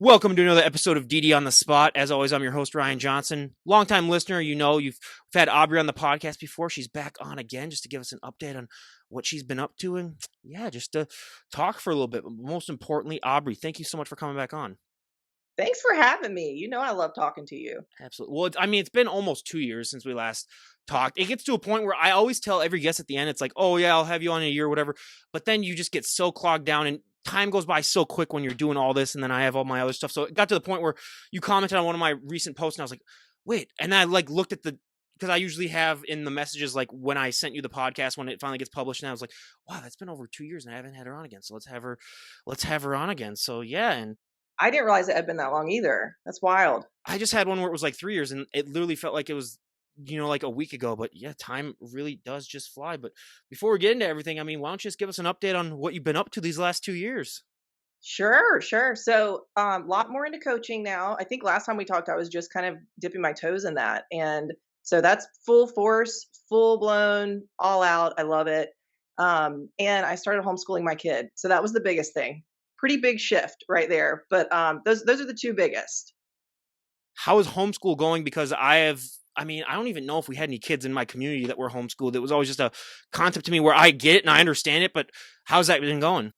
Welcome to another episode of DD on the Spot. As always, I'm your host, Ryan Johnson. Longtime listener, you know we've had Aubrey on the podcast before. She's back on again just to give us an update on what she's been up to and, just to talk for a little bit. But most importantly, Aubrey, thank you so much for coming back on. Thanks for having me. You know I love talking to you. Absolutely. Well, it's been almost 2 years since we last talked. It gets to a point where I always tell every guest at the end, it's like, oh, yeah, I'll have you on in a year or whatever. But then you just get so clogged down and time goes by so quick when you're doing all this, and then I have all my other stuff. So it got to the point where you commented on one of my recent posts, and I was like, wait. And I looked at because I usually have in the messages, like when I sent you the podcast, when it finally gets published, and I was like, wow, that's been over 2 years and I haven't had her on again. So let's have her on again. So yeah. And I didn't realize it had been that long either. That's wild. I just had one where it was like 3 years and it literally felt like it was, like a week ago. But yeah, time really does just fly. But before we get into everything, why don't you just give us an update on what you've been up to these last 2 years? Sure. So, a lot more into coaching now. I think last time we talked, I was just kind of dipping my toes in that. And so that's full force, full blown, all out. I love it. And I started homeschooling my kid. So that was the biggest thing. Pretty big shift right there. But those are the two biggest. How is homeschool going? Because I don't even know if we had any kids in my community that were homeschooled. It was always just a concept to me where I get it and I understand it, but how's that been going?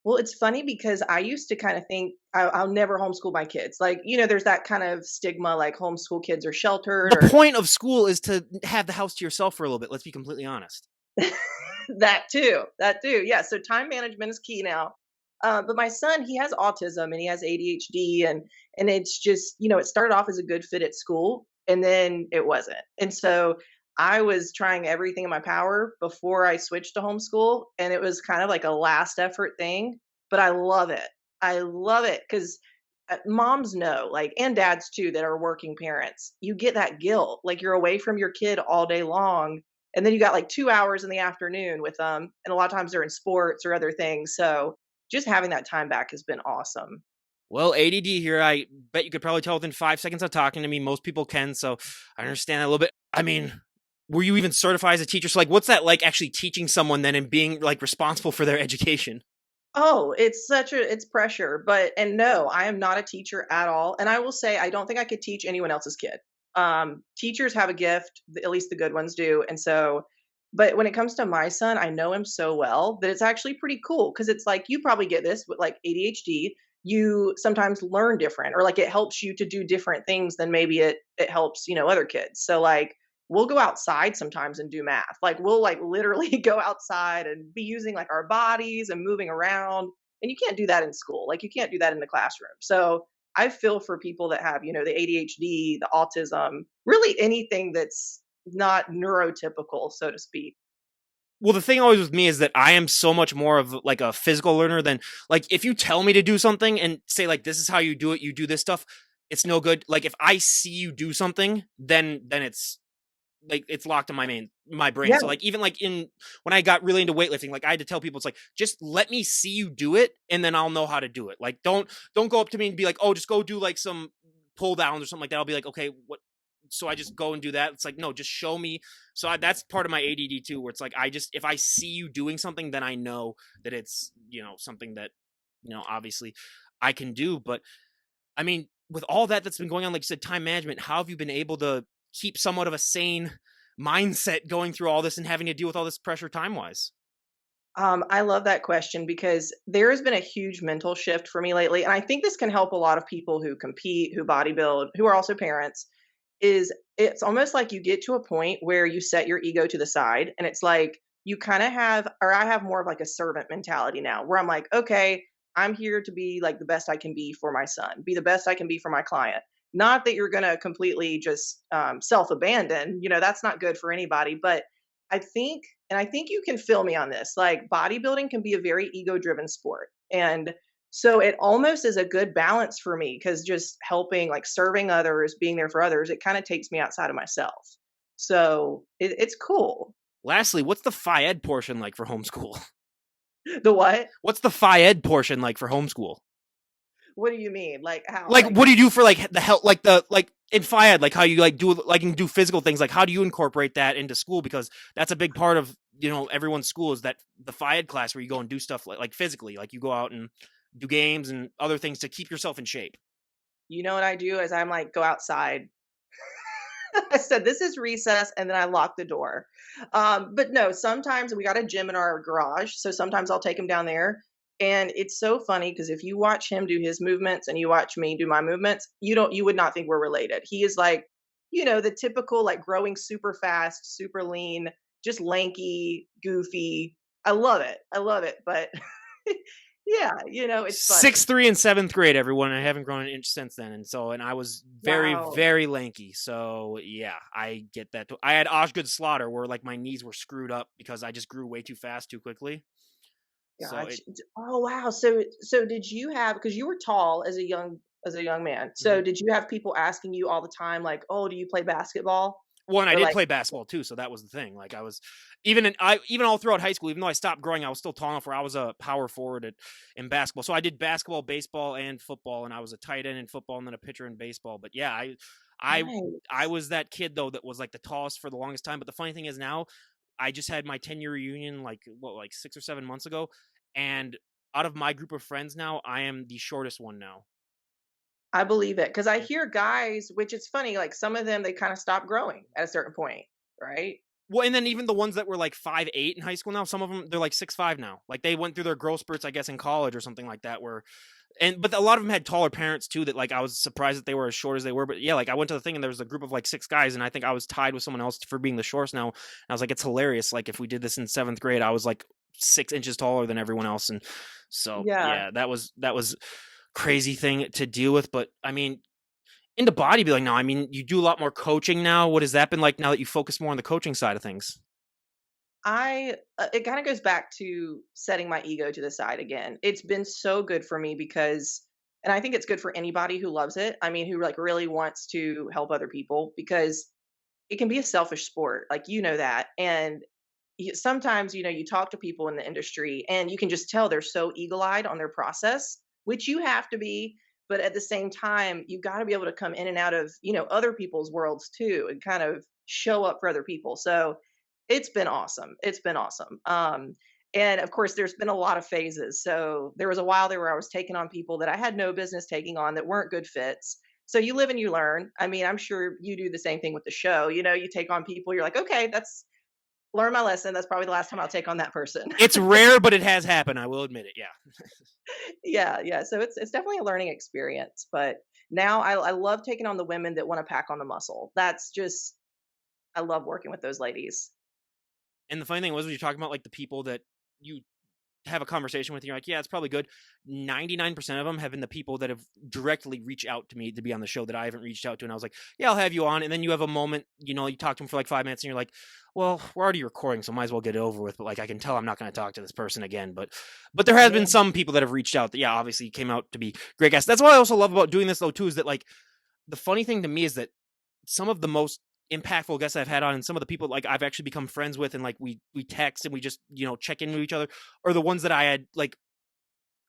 Well, it's funny because I used to kind of think I'll never homeschool my kids. Like, there's that kind of stigma like homeschool kids are sheltered The or point of school is to have the house to yourself for a little bit. Let's be completely honest. that too. That too. Yeah. So time management is key now. But my son, he has autism and he has ADHD, and it's just, it started off as a good fit at school, and then it wasn't. And so I was trying everything in my power before I switched to homeschool, and it was kind of like a last effort thing. But I love it. I love it because moms know, like, and dads too, that are working parents. You get that guilt, like you're away from your kid all day long, and then you got like 2 hours in the afternoon with them, and a lot of times they're in sports or other things. So just having that time back has been awesome. Well, ADD here, I bet you could probably tell within 5 seconds of talking to me. Most people can, so I understand that a little bit. Were you even certified as a teacher? So, what's that like actually teaching someone then and being like responsible for their education? Oh, it's pressure, and no, I am not a teacher at all. And I will say, I don't think I could teach anyone else's kid. Teachers have a gift, at least the good ones do. And so, but when it comes to my son, I know him so well that it's actually pretty cool because it's like, you probably get this with like ADHD. You sometimes learn different, or like it helps you to do different things than maybe it helps, other kids. So like, we'll go outside sometimes and do math. Like we'll like literally go outside and be using like our bodies and moving around. And you can't do that in school. Like you can't do that in the classroom. So I feel for people that have, the ADHD, the autism, really anything that's not neurotypical, so to speak. Well, the thing always with me is that I am so much more of like a physical learner than like if you tell me to do something and say like this is how you do it, you do this stuff, it's no good. Like if I see you do something, then it's like it's locked in my brain. Yeah. So like even like when I got really into weightlifting, like I had to tell people it's like just let me see you do it and then I'll know how to do it. Like don't go up to me and be like, "Oh, just go do like some pull downs or something like that." I'll be like, "Okay, what?" So I just go and do that. It's like, no, just show me. So that's part of my ADD too, where it's like if I see you doing something, then I know that it's something that obviously I can do. But with all that's been going on, like you said, time management, how have you been able to keep somewhat of a sane mindset going through all this and having to deal with all this pressure time wise? I love that question because there has been a huge mental shift for me lately. And I think this can help a lot of people who compete, who bodybuild, who are also parents. Is it's almost like you get to a point where you set your ego to the side, and it's like you kind of have, or I have more of like a servant mentality now where I'm like, okay, I'm here to be like the best I can be for my son, be the best I can be for my client. Not that you're going to completely just self abandon, that's not good for anybody. But I think you can feel me on this. Like bodybuilding can be a very ego driven sport. And so it almost is a good balance for me because just helping, like serving others, being there for others, it kind of takes me outside of myself. So it's cool. Lastly, what's the phy ed portion like for homeschool? The what? What's the phy ed portion like for homeschool? What do you mean? Like how? Like, what do you do for like the help, like the like in phy ed, like how you like do like and do physical things? Like, how do you incorporate that into school? Because that's a big part of everyone's school is that the phy ed class where you go and do stuff like physically, like you go out and do games and other things to keep yourself in shape. You know what I do is I'm like, go outside. I said, this is recess, and then I lock the door. But no, sometimes we got a gym in our garage, so sometimes I'll take him down there. And it's so funny because if you watch him do his movements and you watch me do my movements, you would not think we're related. He is like, the typical like growing super fast, super lean, just lanky, goofy. I love it. I love it. But yeah, it's funny. 6'3" in 7th grade, everyone. I haven't grown an inch since then, and I was very, Wow. very lanky. So yeah, I get that. I had Osgood slaughter where like my knees were screwed up because I just grew way too fast, too quickly. So Gotcha. it. Oh, wow. So did you have, because you were tall as a young man. Mhm. So did you have people asking you all the time like, "Oh, do you play basketball?" Well, and I Or did like, play basketball too, so that was the thing. Like I was even all throughout high school, even though I stopped growing, I was still tall enough where I was a power forward in basketball. So I did basketball, baseball, and football, and I was a tight end in football and then a pitcher in baseball. But yeah, I I nice. was that kid though that was like the tallest for the longest time. But the funny thing is now I just had my 10-year reunion like 6 or 7 months ago, and out of my group of friends now, I am the shortest one now. I believe it, because I hear guys, which it's funny, like some of them, they kinda stop growing at a certain point, right? Well, and then even the ones that were like 5'8" in high school now, some of them they're like 6'5" now. Like they went through their growth spurts, I guess, in college or something like that. But a lot of them had taller parents too. That like I was surprised that they were as short as they were. But yeah, like I went to the thing and there was a group of like 6 guys, and I think I was tied with someone else for being the shortest now. And I was like, it's hilarious. Like if we did this in 7th grade, I was like 6 inches taller than everyone else, and so Yeah. yeah, that was crazy thing to deal with. But I mean, into bodybuilding now, I mean, you do a lot more coaching now. What has that been like now that you focus more on the coaching side of things? It kinda goes back to setting my ego to the side again. It's been so good for me because, and I think it's good for anybody who loves it. I mean, who like really wants to help other people, because it can be a selfish sport, like that. And sometimes, you talk to people in the industry and you can just tell they're so eagle-eyed on their process, which you have to be. But at the same time, you've got to be able to come in and out of, other people's worlds too, and kind of show up for other people. So it's been awesome. It's been awesome. And of course, there's been a lot of phases. So there was a while there where I was taking on people that I had no business taking on, that weren't good fits. So you live and you learn. I mean, I'm sure you do the same thing with the show. You take on people, you're like, okay, that's learn my lesson. That's probably the last time I'll take on that person. It's rare, but it has happened. I will admit it. Yeah. Yeah, yeah. So it's definitely a learning experience. But now I love taking on the women that want to pack on the muscle. That's just, I love working with those ladies. And the funny thing was when you're talking about like the people that you have a conversation with, you're like, yeah, it's probably good. 99% of them have been the people that have directly reached out to me to be on the show that I haven't reached out to. And I was like, yeah, I'll have you on. And then you have a moment, you talk to them for like 5 minutes and you're like, well, we're already recording, so might as well get it over with. But like, I can tell I'm not going to talk to this person again. But there has Yeah. been some people that have reached out that, yeah, obviously came out to be great guests. That's what I also love about doing this though, too, is that like the funny thing to me is that some of the most impactful guests I've had on and some of the people like I've actually become friends with and like we text and we just, check in with each other are the ones that I had like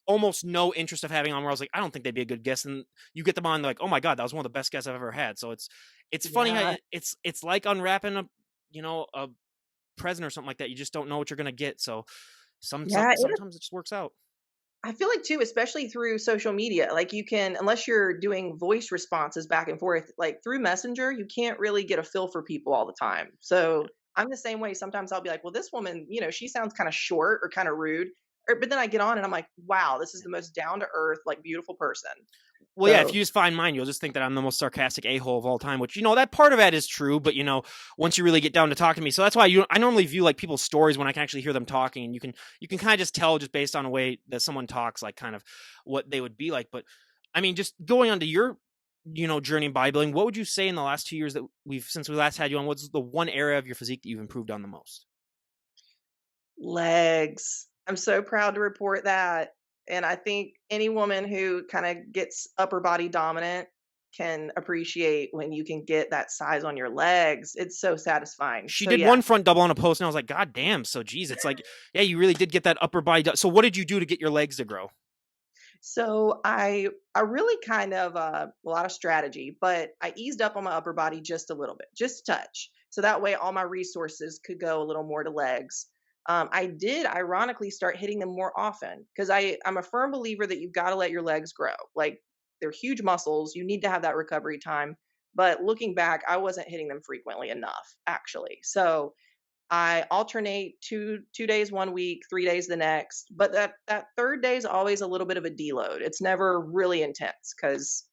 almost no interest of having on where I was like, I don't think they'd be a good guest. And you get them on, they're like, oh my God, that was one of the best guests I've ever had. So it's funny how Yeah. it's like unwrapping a present or something like that. You just don't know what you're gonna get. So Yeah. sometimes it just works out. I feel like too, especially through social media, like you can, unless you're doing voice responses back and forth, like through Messenger, you can't really get a feel for people all the time. So I'm the same way. Sometimes I'll be like, well, this woman, she sounds kind of short or kind of rude. But then I get on and I'm like, wow, this is the most down to earth, like beautiful person. Well, yeah, if So you just find mine, you'll just think that I'm the most sarcastic a-hole of all time, which, that part of that is true, but, once you really get down to talking to me. So that's why I normally view like people's stories when I can actually hear them talking, and you can kind of just tell just based on the way that someone talks, like kind of what they would be like. But I mean, just going on to your, journey in bodybuilding, what would you say in the last 2 years that since we last had you on, what's the one area of your physique that you've improved on the most? legs. I'm so proud to report that. And I think any woman who kind of gets upper body dominant can appreciate when you can get that size on your legs. It's so satisfying. She So did yeah. one front double on a post, and I was like, God damn. So, geez, it's like, yeah, you really did get that upper body. So, what did you do to get your legs to grow? So I really kind of a lot of strategy, but I eased up on my upper body just a little bit, just a touch. So that way all my resources could go a little more to legs. I did ironically start hitting them more often because I'm a firm believer that you've got to let your legs grow. Like they're huge muscles. You need to have that recovery time. But looking back, I wasn't hitting them frequently enough, actually. So I alternate two days one week, 3 days the next. But that third day is always a little bit of a deload. It's never really intense because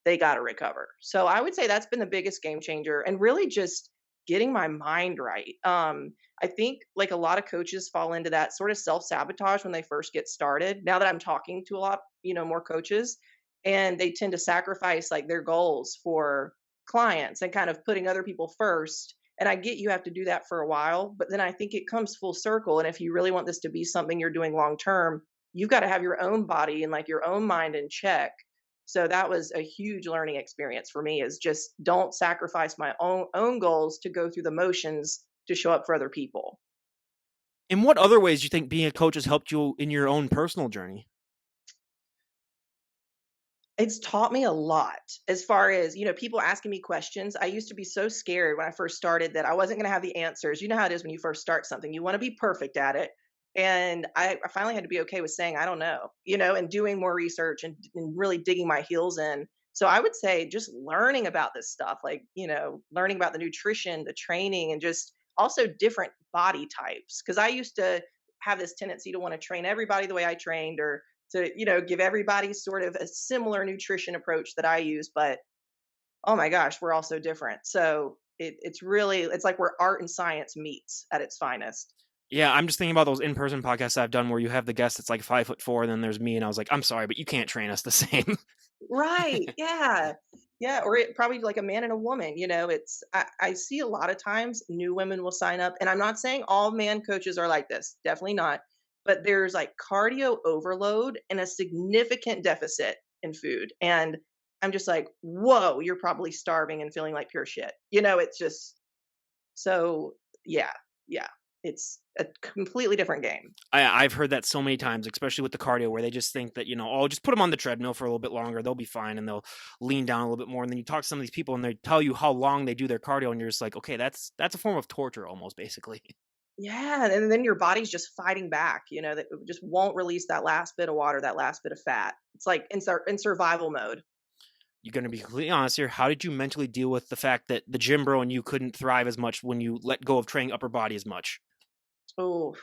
they got to recover. So I would say that's been the biggest game changer, and really just getting my mind right. I think like a lot of coaches fall into that sort of self sabotage when they first get started. Now that I'm talking to a lot, more coaches, and they tend to sacrifice like their goals for clients and kind of putting other people first. And I get you have to do that for a while, but then I think it comes full circle. And if you really want this to be something you're doing long term, you've got to have your own body and like your own mind in check. So that was a huge learning experience for me, is just don't sacrifice my own goals to go through the motions to show up for other people. In what other ways do you think being a coach has helped you in your own personal journey? It's taught me a lot as far as, people asking me questions. I used to be so scared when I first started that I wasn't going to have the answers. You know how it is when you first start something, you want to be perfect at it. And I finally had to be okay with saying, I don't know, and doing more research and really digging my heels in. So I would say just learning about this stuff, like, learning about the nutrition, the training, and just also different body types. Cause I used to have this tendency to want to train everybody the way I trained, or to give everybody sort of a similar nutrition approach that I use. But oh my gosh, we're all so different. So it's like where art and science meets at its finest. Yeah, I'm just thinking about those in-person podcasts I've done where you have the guest that's like 5'4", and then there's me, and I was like, I'm sorry, but you can't train us the same. Right, yeah. Yeah, or probably like a man and a woman. I see a lot of times new women will sign up, and I'm not saying all man coaches are like this, definitely not, but there's like cardio overload and a significant deficit in food, and I'm just like, whoa, you're probably starving and feeling like pure shit. It's just so, yeah, yeah, it's a completely different game. I've heard that so many times, especially with the cardio, where they just think that, oh, just put them on the treadmill for a little bit longer, they'll be fine, and they'll lean down a little bit more. And then you talk to some of these people, and they tell you how long they do their cardio, and you're just like, okay, that's a form of torture, almost, basically. Yeah, and then your body's just fighting back, that it just won't release that last bit of water, that last bit of fat. It's like in survival mode. You're gonna be completely honest here. How did you mentally deal with the fact that the gym bro and you couldn't thrive as much when you let go of training upper body as much? Oh,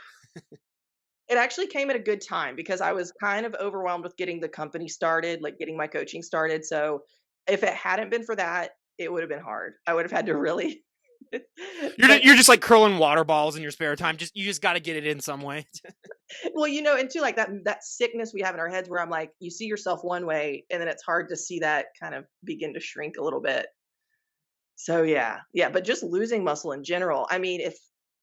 it actually came at a good time because I was kind of overwhelmed with getting the company started, like getting my coaching started. So if it hadn't been for that, it would have been hard. I would have had to really but You're just like curling water balls in your spare time. You just got to get it in some way. well, and too, like that sickness we have in our heads where I'm like, you see yourself one way and then it's hard to see that kind of begin to shrink a little bit. So yeah, yeah, but just losing muscle in general. I mean,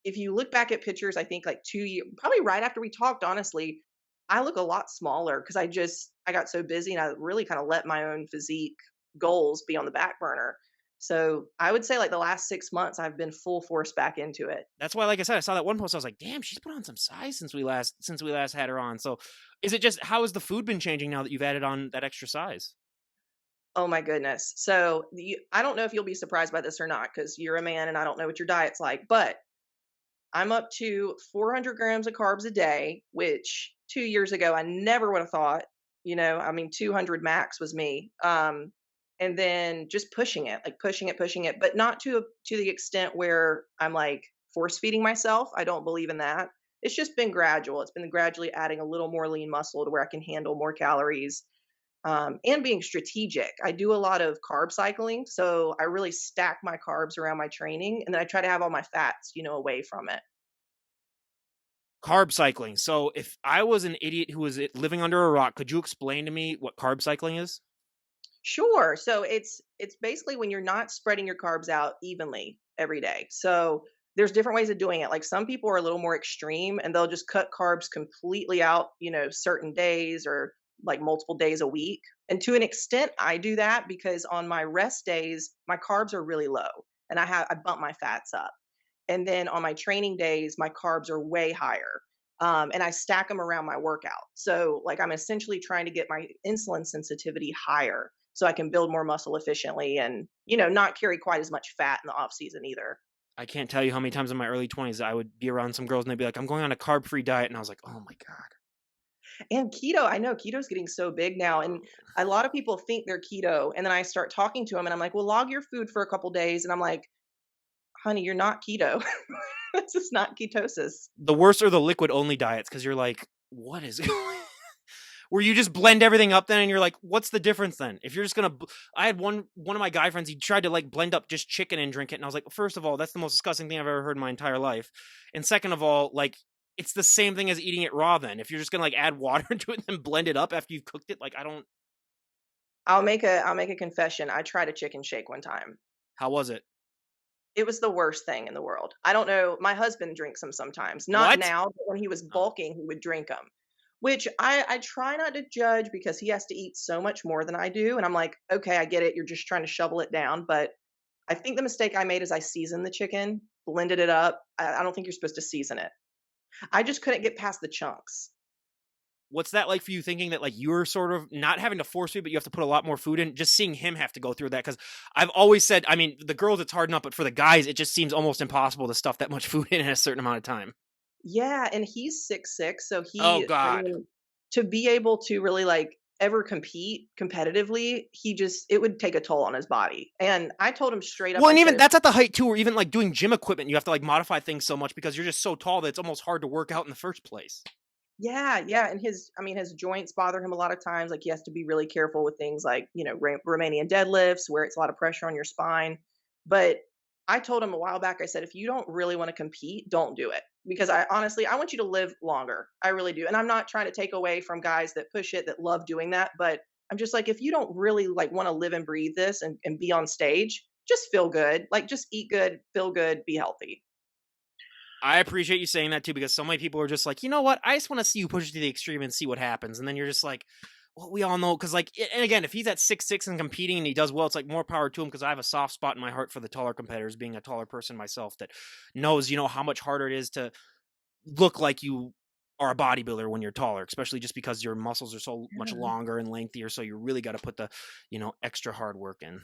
if you look back at pictures, I think like 2 years, probably right after we talked, honestly, I look a lot smaller because I got so busy and I really kind of let my own physique goals be on the back burner. So I would say like the last 6 months, I've been full force back into it. That's why, like I said, I saw that one post. I was like, damn, she's put on some size since we last had her on. So, is it just how has the food been changing now that you've added on that extra size? Oh my goodness. So I don't know if you'll be surprised by this or not because you're a man and I don't know what your diet's like, but I'm up to 400 grams of carbs a day, which 2 years ago I never would have thought. I mean, 200 max was me. And then just pushing it, like pushing it, but not to the extent where I'm like force feeding myself. I don't believe in that. It's just been gradual. It's been gradually adding a little more lean muscle to where I can handle more calories, and being strategic. I do a lot of carb cycling, so I really stack my carbs around my training, and then I try to have all my fats, away from it. Carb cycling. So, if I was an idiot who was living under a rock, could you explain to me what carb cycling is? Sure. So it's basically when you're not spreading your carbs out evenly every day. So there's different ways of doing it. Like some people are a little more extreme and they'll just cut carbs completely out, certain days or like multiple days a week. And to an extent I do that because on my rest days my carbs are really low and I bump my fats up. And then on my training days, my carbs are way higher. And I stack them around my workout. So, like, I'm essentially trying to get my insulin sensitivity higher so I can build more muscle efficiently and, not carry quite as much fat in the off season either. I can't tell you how many times in my early 20s I would be around some girls and they'd be like, "I'm going on a carb-free diet," and I was like, "Oh my god." And keto, I know keto's getting so big now, and a lot of people think they're keto, and then I start talking to them, and I'm like, "Well, log your food for a couple days," and I'm like, "Honey, you're not keto. This is not ketosis." The worst are the liquid only diets because you're like, "What is going?" Where you just blend everything up then and you're like, "What's the difference then?" If you're just gonna I had one of my guy friends, he tried to, like, blend up just chicken and drink it, and I was like, first of all, that's the most disgusting thing I've ever heard in my entire life, and second of all, like, it's the same thing as eating it raw then. If you're just gonna, like, add water into it and then blend it up after you've cooked it, like, I don't. I'll make a confession. I tried a chicken shake one time. How was it? It was the worst thing in the world. I don't know, my husband drinks them sometimes, not What? now, but when he was Oh. bulking, he would drink them. Which I try not to judge because he has to eat so much more than I do, and I'm like, "Okay, I get it, you're just trying to shovel it down," but I think the mistake I made is I seasoned the chicken, blended it up. I don't think you're supposed to season it. I just couldn't get past the chunks. What's that like for you thinking that, like, you're sort of not having to force feed, but you have to put a lot more food in? Just seeing him have to go through that because 'cause I've always said, I mean, the girls, it's hard enough, but for the guys, it just seems almost impossible to stuff that much food in a certain amount of time. Yeah, and he's 6'6", so Oh I god. mean, to be able to really, like, ever compete competitively, it would take a toll on his body, and I told him straight up, Well, I and said, even "If." that's at the height too, or even, like, doing gym equipment, you have to, like, modify things so much because you're just so tall that it's almost hard to work out in the first place. Yeah, yeah, and his joints bother him a lot of times, like, he has to be really careful with things like, Romanian deadlifts where it's a lot of pressure on your spine, but I told him a while back, I said, "If you don't really wanna compete, don't do it," because I want you to live longer, I really do, and I'm not trying to take away from guys that push it, that love doing that, but I'm just like, if you don't really, like, wanna live and breathe this and be on stage, just feel good, like, just eat good, feel good, be healthy. I appreciate you saying that too because so many people are just like, "You know what? I just wanna see you push it to the extreme and see what happens," and then you're just like, well, we all know because, like, and again, if he's at 6'6" and competing and he does well, it's like more power to him because I have a soft spot in my heart for the taller competitors, being a taller person myself that knows, how much harder it is to look like you are a bodybuilder when you're taller, especially just because your muscles are so much Yeah. longer and lengthier. So you really got to put the, extra hard work in.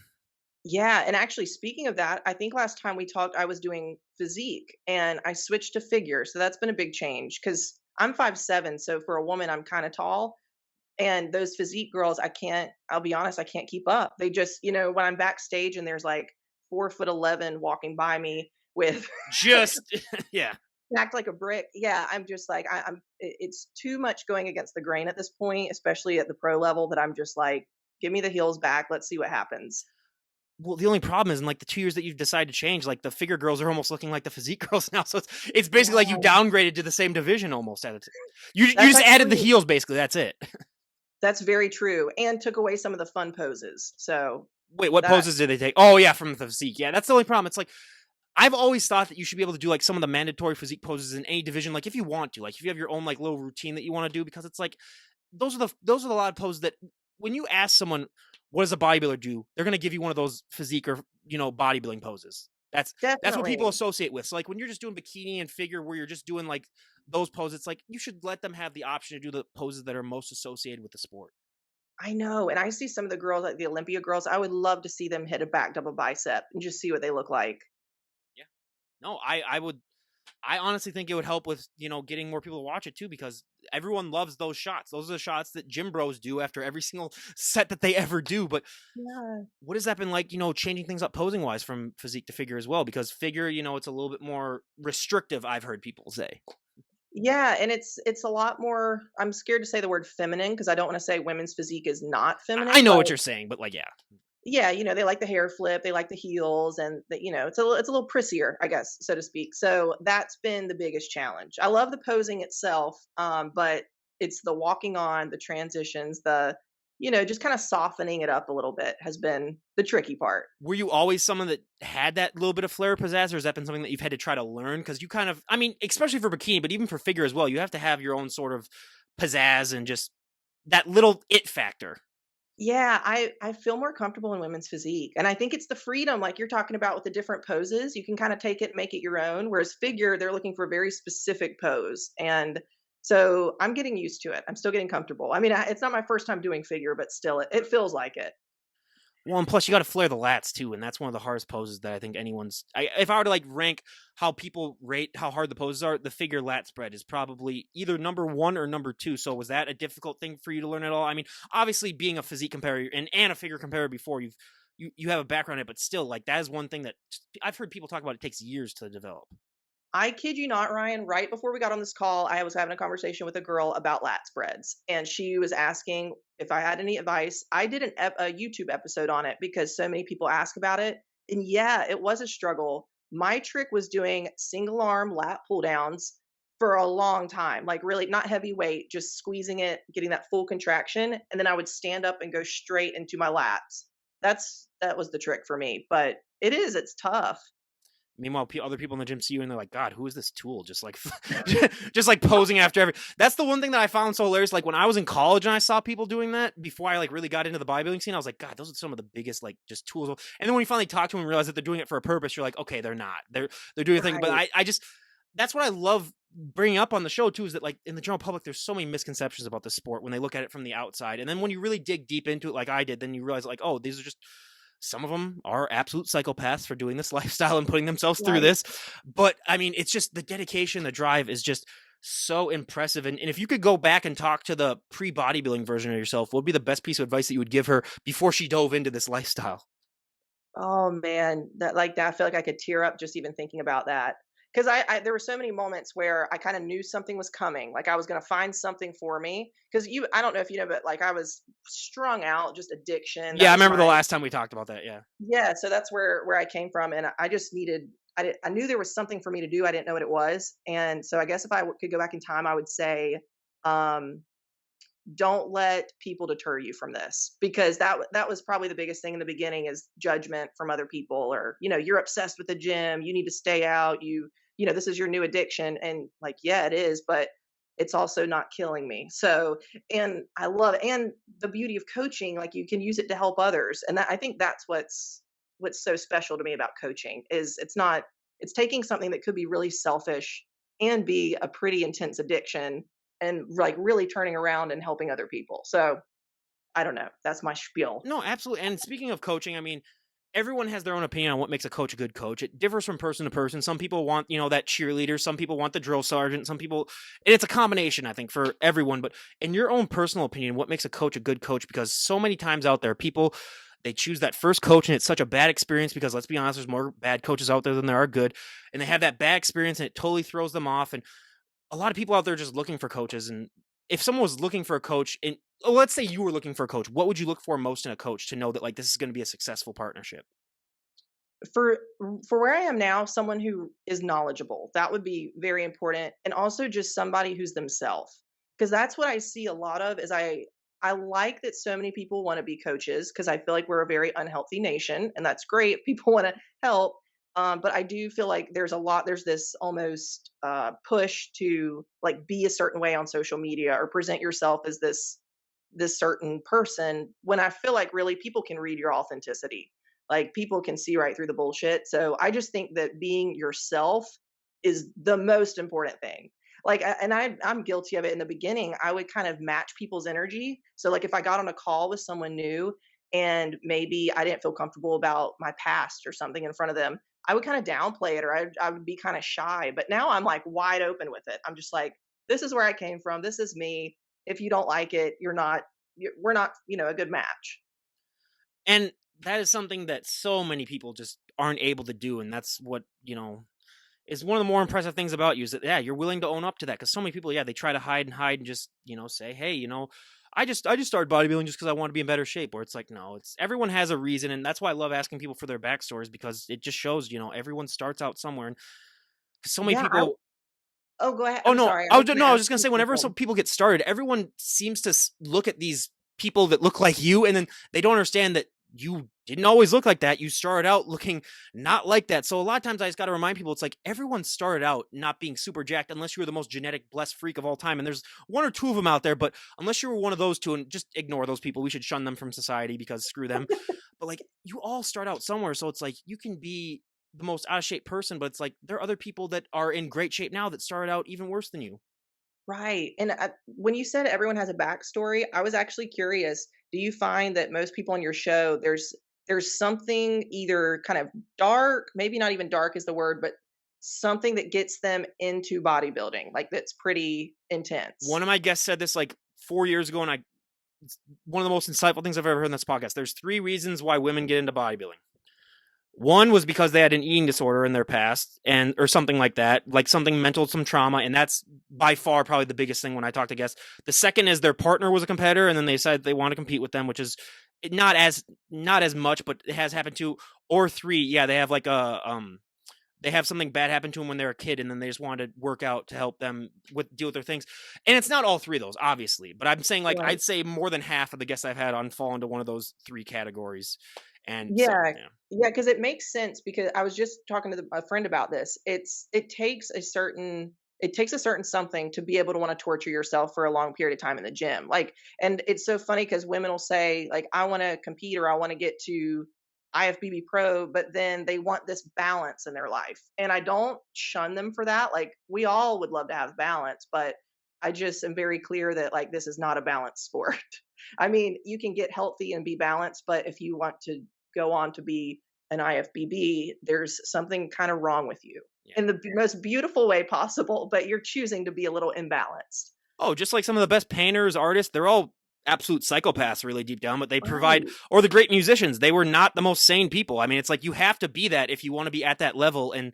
Yeah, and actually speaking of that, I think last time we talked, I was doing physique and I switched to figure. So that's been a big change because I'm 5'7", so for a woman, I'm kind of tall. And those physique girls, I'll be honest, I can't keep up. They just, when I'm backstage and there's like 4'11" walking by me with Just, yeah. act like a brick. Yeah, I'm just like, it's too much going against the grain at this point, especially at the pro level, that I'm just like, give me the heels back. Let's see what happens. Well, the only problem is in like the 2 years that you've decided to change, like the figure girls are almost looking like the physique girls now. So it's basically like you Yeah, downgraded to the same division almost at it. You that's just added the actually heels basically. That's it. That's very true, and took away some of the fun poses, so Wait, what that poses did they take? Oh yeah, from the physique. Yeah, that's the only problem. It's like I've always thought that you should be able to do like some of the mandatory physique poses in any division, like if you want to, like if you have your own like little routine that you want to do, because it's like those are the lot of poses that when you ask someone what does a bodybuilder do, they're gonna give you one of those physique or bodybuilding poses. That's what people definitely. associate with. So like when you're just doing bikini and figure where you're just doing like those poses, it's like you should let them have the option to do the poses that are most associated with the sport. I know, and I see some of the girls, like the Olympia girls, I would love to see them hit a back double bicep and just see what they look like. Yeah. No, I would I honestly think it would help with, getting more people to watch it too, because everyone loves those shots. Those are the shots that gym bros do after every single set that they ever do. But Yeah. what has that been like, changing things up posing wise from physique to figure as well? Because figure, it's a little bit more restrictive, I've heard people say. Yeah, and it's a lot more. I'm scared to say the word feminine because I don't wanna say women's physique is not I feminine, know but what you're saying, but like, yeah. yeah, they like the hair flip, they like the heels, and it's a little prissier, I guess, so to speak. So that's been the biggest challenge. I love the posing itself, but it's the walking on, the transitions, just kind of softening it up a little bit has been the tricky part. Were you always someone that had that little bit of flair pizzazz, or has that been something that you've had to try to learn? Because you kind of, I mean, especially for bikini, but even for figure as well, you have to have your own sort of pizzazz and just that little it factor. Yeah, I feel more comfortable in women's physique, and I think it's the freedom, like you're talking about with the different poses. You can kind of take it, make it your own. Whereas figure, they're looking for a very specific pose, and so I'm getting used to it. I'm still getting comfortable. I mean, it's not my first time doing figure, but still, it feels like it. Well, and plus you got to flare the lats too, and that's one of the hardest poses that I think if I were to like rank how people rate how hard the poses are, the figure lat spread is probably either number one or number two. So was that a difficult thing for you to learn at all? I mean, obviously being a physique comparator and a figure comparator before, you have a background in it, but still, like that is one thing that I've heard people talk about. It takes years to develop. I kid you not, Ryan, right before we got on this call, I was having a conversation with a girl about lat spreads, and she was asking if I had any advice. I did a YouTube episode on it because so many people ask about it. And yeah, it was a struggle. My trick was doing single arm lat pull downs for a long time, like really not heavy weight, just squeezing it, getting that full contraction. And then I would stand up and go straight into my lats. That was the trick for me. But it's tough. Meanwhile, other people in the gym see you and they're like, "God, who is this tool?" Just like, just like posing after every. That's the one thing that I found so hilarious. Like when I was in college and I saw people doing that before I like really got into the bodybuilding scene, I was like, "God, those are some of the biggest like just tools." And then when you finally talk to them and realize that they're doing it for a purpose, you're like, "Okay, they're not. They're doing a thing." But Right. I just that's what I love bringing up on the show too is that like in the general public, there's so many misconceptions about the sport when they look at it from the outside, and then when you really dig deep into it, like I did, then you realize like, oh, these are just some of them are absolute psychopaths for doing this lifestyle and putting themselves through Right. this. But I mean, it's just the dedication, the drive is just so impressive. And if you could go back and talk to the pre bodybuilding version of yourself, what would be the best piece of advice that you would give her before she dove into this lifestyle? Oh, man, that I feel like I could tear up just even thinking about that. 'Cause I there were so many moments where I kinda knew something was coming, like I was gonna find something for me. 'Cause I don't know if you know, but, like, I was strung out, just addiction, Yeah, that I was remember the my last time we talked about that. Yeah. yeah, so that's where I came from, and I just needed I knew there was something for me to do, I didn't know what it was, and so I guess if could go back in time, I would say, um don't let people deter you from this because that was probably the biggest thing in the beginning is judgment from other people or you're obsessed with the gym, you need to stay out, this is your new addiction, and like yeah it is, but it's also not killing me. So and I love it, and the beauty of coaching, like you can use it to help others, and I think that's what's so special to me about coaching is it's taking something that could be really selfish and be a pretty intense addiction and like really turning around and helping other people. So I don't know. That's my spiel. No, absolutely. And speaking of coaching, I mean, everyone has their own opinion on what makes a coach a good coach. It differs from person to person. Some people want, that cheerleader. Some people want the drill sergeant. Some people, and it's a combination, I think, for everyone. But in your own personal opinion, what makes a coach a good coach? Because so many times out there, people, they choose that first coach and it's such a bad experience because let's be honest, there's more bad coaches out there than there are good. And they have that bad experience and it totally throws them off. And a lot of people out there just looking for coaches. And if someone was looking for a coach and let's say you were looking for a coach, what would you look for most in a coach to know that like this is going to be a successful partnership? For for where I am now, someone who is knowledgeable, that would be very important, and also just somebody who's themselves. Because that's what I see a lot of is I like that so many people want to be coaches because I feel like we're a very unhealthy nation, and that's great. People want to help, but I do feel like there's this almost push to like be a certain way on social media or present yourself as this certain person when I feel like really people can read your authenticity. Like people can see right through the bullshit. So I just think that being yourself is the most important thing. Like, and I'm guilty of it in the beginning. I would kind of match people's energy. So, like, if I got on a call with someone new and maybe I didn't feel comfortable about my past or something in front of them, I would kind of downplay it or I would be kind of shy. But now I'm like wide open with it. I'm just like, this is where I came from. This is me. If you don't like it, we're not, a good match. And that is something that so many people just aren't able to do. And that's what, is one of the more impressive things about you is that, yeah, you're willing to own up to that. Cause so many people, yeah, they try to hide and just, say, hey, I just started bodybuilding just because I want to be in better shape. Or it's like, no, it's everyone has a reason. And that's why I love asking people for their backstories because it just shows, everyone starts out somewhere. And 'cause so many Yeah. people, Oh, go ahead. oh, I'm no. sorry. I Oh, was gonna no, I was ask just gonna you say whenever some something. people get started, everyone seems to look at these people that look like you, and then they don't understand that you didn't always look like that. You started out looking not like that. So a lot of times I just got to remind people, it's like everyone started out not being super jacked unless you were the most genetic blessed freak of all time. And there's one or two of them out there, but unless you were one of those two, and just ignore those people, we should shun them from society because screw them. But like you all start out somewhere. So it's like you can be the most out of shape person, but it's like there are other people that are in great shape now that started out even worse than you. Right. And when you said everyone has a backstory, I was actually curious. Do you find that most people on your show, there's something either kind of dark, maybe not even dark is the word, but something that gets them into bodybuilding, like that's pretty One intense. of my guests said this like 4 years ago, and it's one of the most insightful things I've ever heard in this podcast. There's three reasons why women get into bodybuilding. One was because they had an eating disorder in their past and or something like that, like something mental, some trauma, and that's by far probably the biggest thing when I talk to guests. The second is their partner was a competitor, and then they decided they want to compete with them, which is not as much, but it has happened to. Or three, yeah, they have like they have something bad happen to them when they're a kid, and then they just wanted to work out to help them deal with their things. And it's not all three of those, obviously, but I'm saying like Right. I'd say more than half of the guests I've had on fall into one of those three categories. And so Yeah. yeah. Yeah, because it makes sense because I was just talking to a friend about this. It takes a certain something to be able to want to torture yourself for a long period of time in the gym. Like, and it's so funny because women will say, like, I want to compete or I want to get to IFBB pro, but then they want this balance in their life. And I don't shun them for that. Like, we all would love to have balance, but I just am very clear that like this is not a balanced sport. I mean, you can get healthy and be balanced, but if you want to go on to be an IFBB, there's something kind of wrong with you Yeah. in the most beautiful way possible, but you're choosing to be a little imbalanced. Oh, just like some of the best painters, artists, they're all absolute psychopaths really deep down, but they provide, Right. or the great musicians, they were not the most sane people. I mean, it's like you have to be that if you want to be at that level and,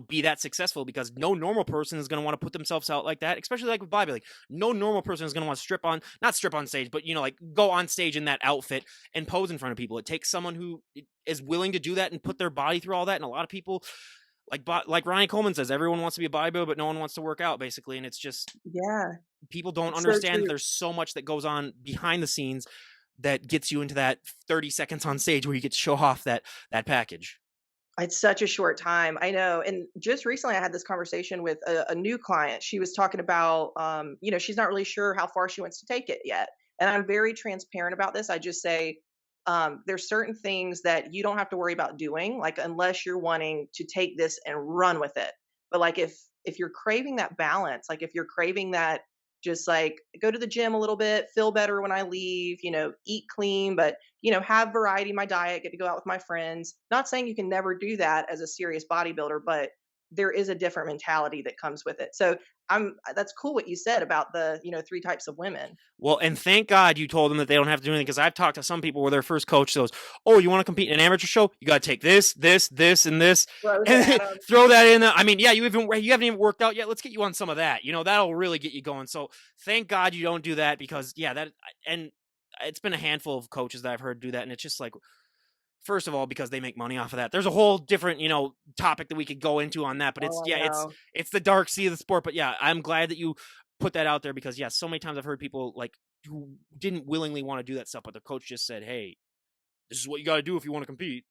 be that successful, because no normal person is going to want to put themselves out like that, especially like with bodybuilding. No normal person is going to want to not strip on stage, but, like go on stage in that outfit and pose in front of people. It takes someone who is willing to do that and put their body through all that. And a lot of people, like Ryan Coleman says, everyone wants to be a bodybuilder, but no one wants to work out, basically. And it's just Yeah, people don't it's so understand that true. there's so much that goes on behind the scenes that gets you into that 30 seconds on stage where you get to show off that package. It's such a short time. I know. And just recently, I had this conversation with a new client. She was talking about, she's not really sure how far she wants to take it yet. And I'm very transparent about this. I just say, there's certain things that you don't have to worry about doing, like unless you're wanting to take this and run with it. But like if you're craving that balance, like if you're craving that, just like go to the gym a little bit, feel better when I leave, eat clean, but have variety in my diet, get to go out with my friends. Not saying you can never do that as a serious bodybuilder, but there is a different mentality that comes with it. So that's cool what you said about the, three types of women. Well, and thank God you told them that they don't have to do anything, because I've talked to some people where their first coach goes, "Oh, you want to compete in an amateur show? You got to take this, this, this, and this, Throws it and at them. throw that in." I mean, yeah, you haven't even worked out yet. Let's get you on some of that. That'll really get you going. So thank God you don't do that, because yeah, and it's been a handful of coaches that I've heard do that, and it's just like, first of all, because they make money off of that. There's a whole different, topic that we could go into on that, but Oh, it's I yeah, it's know. it's the dark sea of the sport. But yeah, I'm glad that you put that out there, because yeah, so many times I've heard people like who didn't willingly want to do that stuff, but the coach just said, "Hey, this is what you got to do if you want to compete."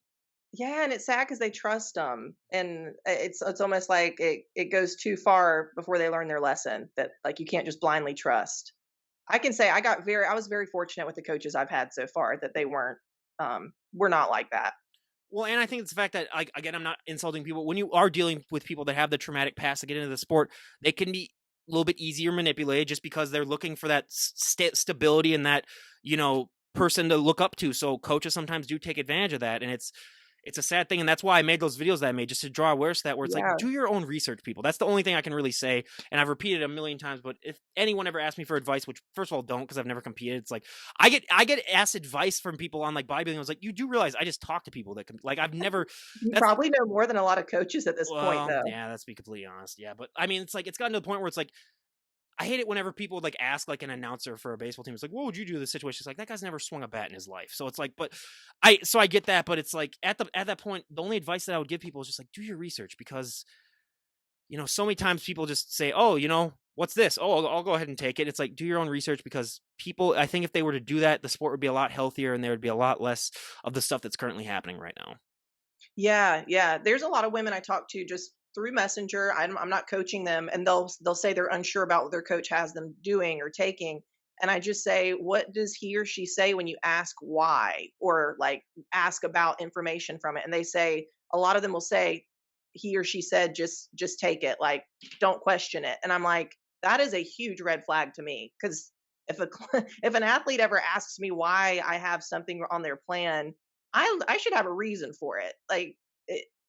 Yeah, and it's sad because they trust them, and it's almost like it goes too far before they learn their lesson. That like you can't just blindly trust. I can say I was very fortunate with the coaches I've had so far that they were not like that. Well, and I think it's the fact that, like, again, I'm not insulting people. When you are dealing with people that have the traumatic past to get into the sport, they can be a little bit easier manipulated, just because they're looking for that stability and that, person to look up to. So coaches sometimes do take advantage of that. And it's a sad thing. And that's why I made those videos that I made, just to draw awareness to that, where it's like, Yeah, do your own research, people. That's the only thing I can really say. And I've repeated it a million times, but if anyone ever asks me for advice, which first of all, don't, because I've never competed. It's like, I get asked advice from people on like bodybuilding. I was like, you do realize I just talk to people that can, like, I've never, you that's, probably know more than a lot of coaches at this point, well, though. yeah, let's be completely honest. Yeah. But I mean, it's like, it's gotten to the point where it's like, I hate it whenever people would like ask like an announcer for a baseball team. It's like, what would you do in this situation? It's like, that guy's never swung a bat in his life. So it's like, but I get that, but it's like at that point, the only advice that I would give people is just like, do your research, because so many times people just say, oh, what's this? Oh, I'll go ahead and take it. It's like, do your own research, because people, I think if they were to do that, the sport would be a lot healthier and there would be a lot less of the stuff that's currently happening right now. Yeah, yeah. There's a lot of women I talk to just through Messenger. I'm not coaching them, and they'll say they're unsure about what their coach has them doing or taking. And I just say, what does he or she say when you ask why or like ask about information from it? And they say a lot of them will say he or she said just take it, like don't question it. And I'm like, that is a huge red flag to me because if an athlete ever asks me why I have something on their plan, I should have a reason for it. Like,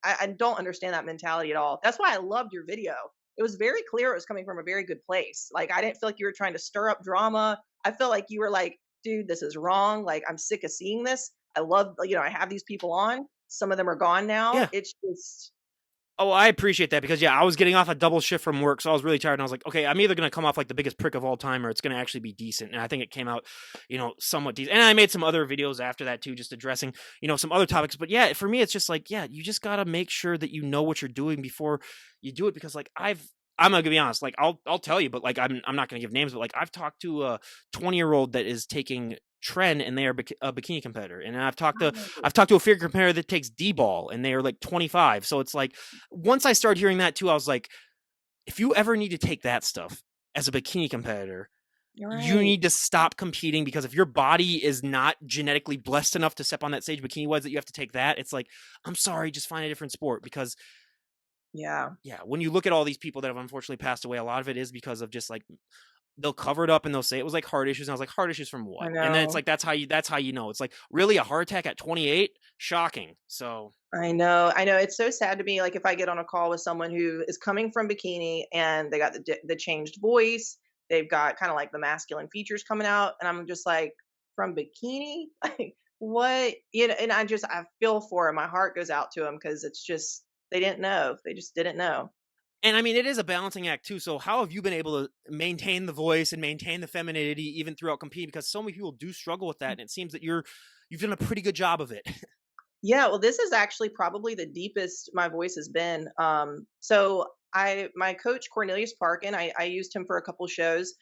I don't understand that mentality at all. That's why I loved your video. It was very clear it was coming from a very good place. Like, I didn't feel like you were trying to stir up drama. I felt like you were like, dude, this is wrong. Like, I'm sick of seeing this. I love, I have these people on. Some of them are gone now. Yeah. It's just, Oh, I appreciate that because yeah, I was getting off a double shift from work, so I was really tired, and I was like, okay, I'm either gonna come off like the biggest prick of all time, or it's gonna actually be decent. And I think it came out, somewhat decent. And I made some other videos after that too, just addressing, some other topics. But yeah, for me, it's just like, yeah, you just gotta make sure that you know what you're doing before you do it, because like I'm gonna be honest, like I'll tell you, but like I'm not gonna give names, but like I've talked to a 20-year-old that is taking Tren, and they are a bikini competitor, and I've talked to a figure competitor that takes D-ball, and they are like 25. So it's like, once I started hearing that too, I was like, if you ever need to take that stuff as a bikini competitor, you're you right. need to stop competing, because if your body is not genetically blessed enough to step on that stage bikini wise that you have to take that, it's like, I'm sorry, just find a different sport. Because Yeah, yeah, when you look at all these people that have unfortunately passed away, a lot of it is because of just like, they'll cover it up and they'll say it was like heart issues. And I was like, heart issues from I what? And then it's know. like, that's how you know. It's like, really, a heart attack at 28? Shocking. So I know, I know. It's so sad to me. Like if I get on a call with someone who is coming from bikini and they got the changed voice, they've got kind of like the masculine features coming out, and I'm just like, from bikini, like what? And I feel for them. My heart goes out to them because it's just they didn't know. They just didn't know. and I mean, it is a balancing act too. So how have you been able to maintain the voice and maintain the femininity even throughout competing? Because so many people do struggle with that, and it seems that you've done a pretty good job of it. Yeah, well, this is actually probably the deepest my voice has been. So my coach Cornelius Parkin, I used him for a couple shows.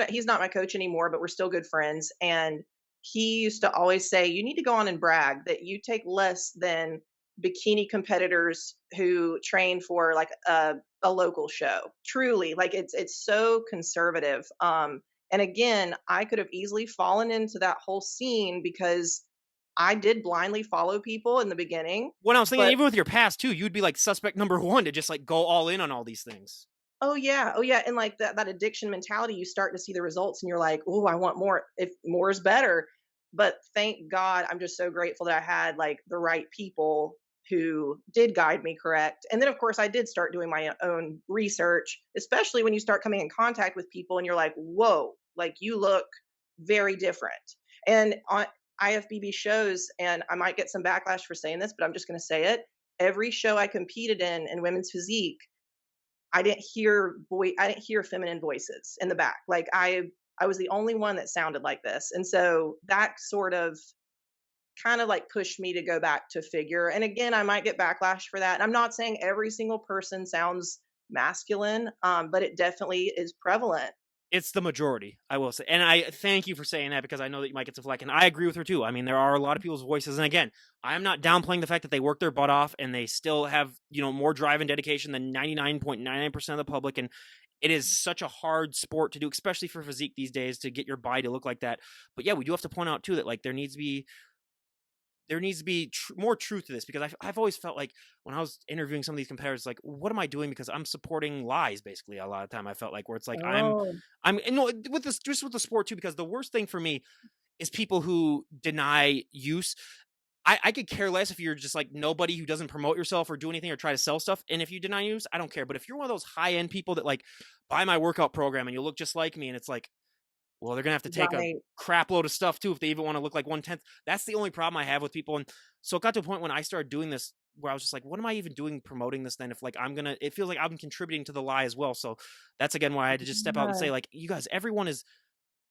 He's not my coach anymore, but we're still good friends. And he used to always say, "You need to go on and brag that you take less than bikini competitors who train for like a local show." Truly, like it's so conservative. And again, I could have easily fallen into that whole scene because I did blindly follow people in the beginning, When I was thinking, but even with your past too, you'd be like suspect number one to just like go all in on all these things. oh yeah, and like that addiction mentality, you start to see the results, and you're like, oh, I want more. If more is better, but thank God, I'm just so grateful that I had like the right people who did guide me correct. And then of course I did start doing my own research, especially when you start coming in contact with people and you're like, whoa, like you look very different. And on IFBB shows, and I might get some backlash for saying this, but I'm just going to say it. Every show I competed in women's physique, I didn't hear feminine voices in the back. Like I was the only one that sounded like this. And so that sort of kind of like pushed me to go back to figure. And again, I might get backlash for that. And I'm not saying every single person sounds masculine, but it definitely is prevalent. It's the majority, I will say. And I thank you for saying that, because I know that you might get some flack. And I agree with her too. I mean, there are a lot of people's voices. And again, I'm not downplaying the fact that they work their butt off and they still have, more drive and dedication than 99.99% of the public. And it is such a hard sport to do, especially for physique these days, to get your body to look like that. But yeah, we do have to point out too that like there needs to be more truth to this, because I've always felt like when I was interviewing some of these competitors, like, what am I doing? Because I'm supporting lies basically a lot of time. I felt like, where it's like, Oh, and no, with this, just with the sport too, because the worst thing for me is people who deny use. I could care less if you're just like nobody who doesn't promote yourself or do anything or try to sell stuff. And if you deny use, I don't care. But if you're one of those high end people that like buy my workout program and you look just like me, and it's like, well, they're gonna have to take a right. crap load of stuff too if they even want to look like 1/10. That's the only problem I have with people. And so it got to a point when I started doing this where I was just like, what am I even doing promoting this then? If like it feels like I'm contributing to the lie as well. So that's again why I had to just step out and Yeah. say, like, you guys,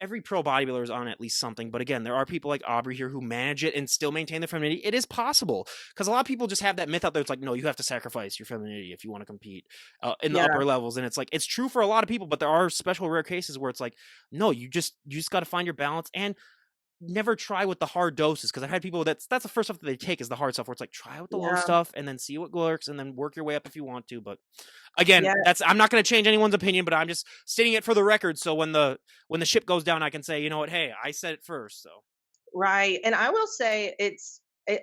every pro bodybuilder is on at least something. But again, there are people like Aubrey here who manage it and still maintain their femininity. It is possible, because a lot of people just have that myth out there. It's like, no, you have to sacrifice your femininity if you want to compete in the Yeah. upper levels. And it's like, it's true for a lot of people, but there are special rare cases where it's like, no, you just got to find your balance, and never try with the hard doses, because I've had people that's the first stuff that they take is the hard stuff, where it's like, try with the low Yeah. stuff and then see what works and then work your way up if you want to. But again, Yeah. I'm not going to change anyone's opinion, but I'm just stating it for the record, so when the ship goes down, I can say, you know what, hey, I said it first. So Right. And I will say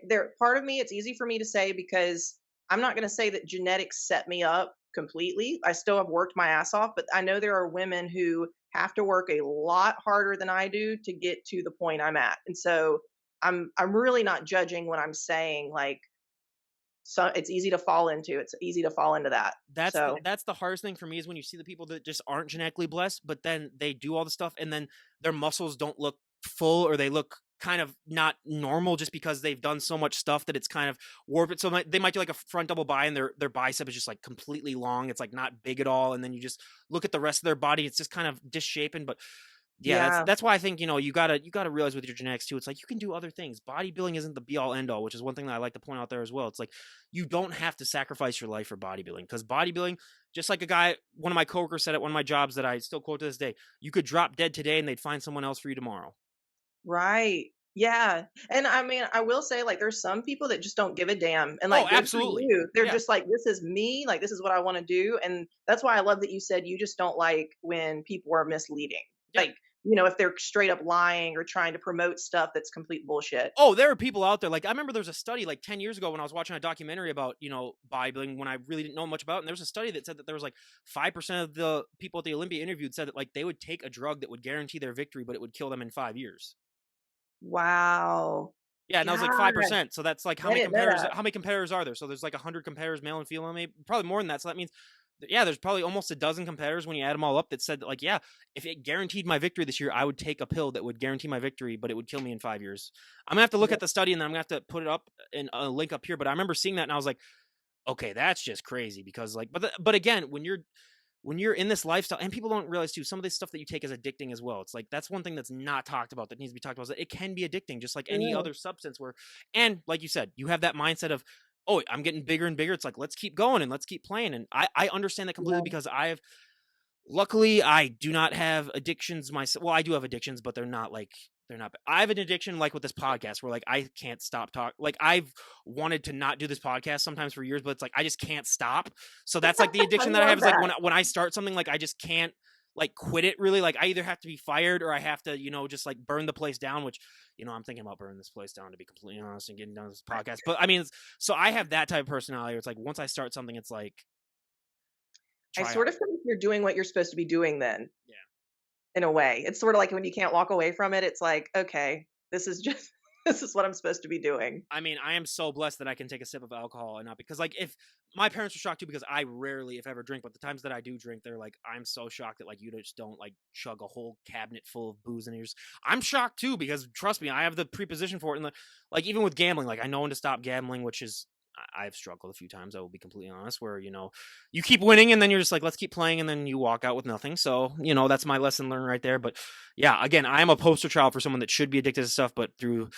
there part of me, it's easy for me to say because I'm not going to say that genetics set me up completely. I still have worked my ass off, but I know there are women who have to work a lot harder than I do to get to the point I'm at. And so I'm really not judging when I'm saying like, so it's easy to fall into. It's easy to fall into that. So That's the hardest thing for me is when you see the people that just aren't genetically blessed, but then they do all the stuff and then their muscles don't look full or they look kind of not normal just because they've done so much stuff that it's kind of warped. So they might do like a front double bi and their bicep is just like completely long. It's like not big at all. And then you just look at the rest of their body, it's just kind of disshapen. But yeah, yeah, that's why I think, you gotta realize with your genetics too, it's like you can do other things. Bodybuilding isn't the be all end all, which is one thing that I like to point out there as well. It's like you don't have to sacrifice your life for bodybuilding because bodybuilding, just like one of my coworkers said at one of my jobs that I still quote to this day, you could drop dead today and they'd find someone else for you tomorrow. right. Yeah. And I mean, I will say like there's some people that just don't give a damn and Oh, like good for absolutely. you. They're Yeah. just like, this is me, like this is what I want to do. And that's why I love that you said you just don't like when people are misleading. Yeah. Like, if they're straight up lying or trying to promote stuff that's complete bullshit. Oh, there are people out there. Like I remember there was a study like 10 years ago when I was watching a documentary about, bodybuilding when I really didn't know much about it. And there was a study that said that there was like 5% of the people at the Olympia interviewed said that like they would take a drug that would guarantee their victory, but it would kill them in 5 years. Wow. Yeah, and that was like God, 5%. So that's like I didn't know that. how many competitors are there? So there's like 100 competitors, male and female, maybe probably more than that. So that means yeah, there's probably almost a dozen competitors when you add them all up that said that like, yeah, if it guaranteed my victory this year, I would take a pill that would guarantee my victory, but it would kill me in 5 years. I'm gonna have to look Yeah. at the study and then I'm gonna have to put it up in a link up here. But I remember seeing that and I was like, okay, that's just crazy because like, but again, when you're in this lifestyle and people don't realize too, some of this stuff that you take is addicting as well. It's like that's one thing that's not talked about that needs to be talked about is that it can be addicting just like any Yeah. other substance and like you said, you have that mindset of, oh, I'm getting bigger and bigger. It's like, let's keep going and let's keep playing. And I understand that completely Yeah. because luckily I do not have addictions myself. Well, I do have addictions, but they're not. I have an addiction like with this podcast where like I can't stop talk. Like I've wanted to not do this podcast sometimes for years, but it's like I just can't stop. So that's like the I addiction that I have love is like that. when I start something like I just can't like quit it really. Like I either have to be fired or I have to, just like burn the place down, which, I'm thinking about burning this place down to be completely honest and getting done with this podcast. But I mean, so I have that type of personality where it's like once I start something, it's like I try sort hard. of feel like you're doing what you're supposed to be doing then, Yeah. in a way. It's sort of like when you can't walk away from it, it's like, okay, this is just this is what I'm supposed to be doing. I mean, I am so blessed that I can take a sip of alcohol and not because like if my parents were shocked too because I rarely if ever drink, but the times that I do drink, they're like, I'm so shocked that like you just don't like chug a whole cabinet full of booze and yours. I'm shocked too because trust me, I have the preposition for it and like even with gambling, like I know when to stop gambling, which is I've struggled a few times. I will be completely honest. Where you keep winning, and then you're just like, let's keep playing, and then you walk out with nothing. So that's my lesson learned right there. But yeah, again, I am a poster child for someone that should be addicted to stuff, but through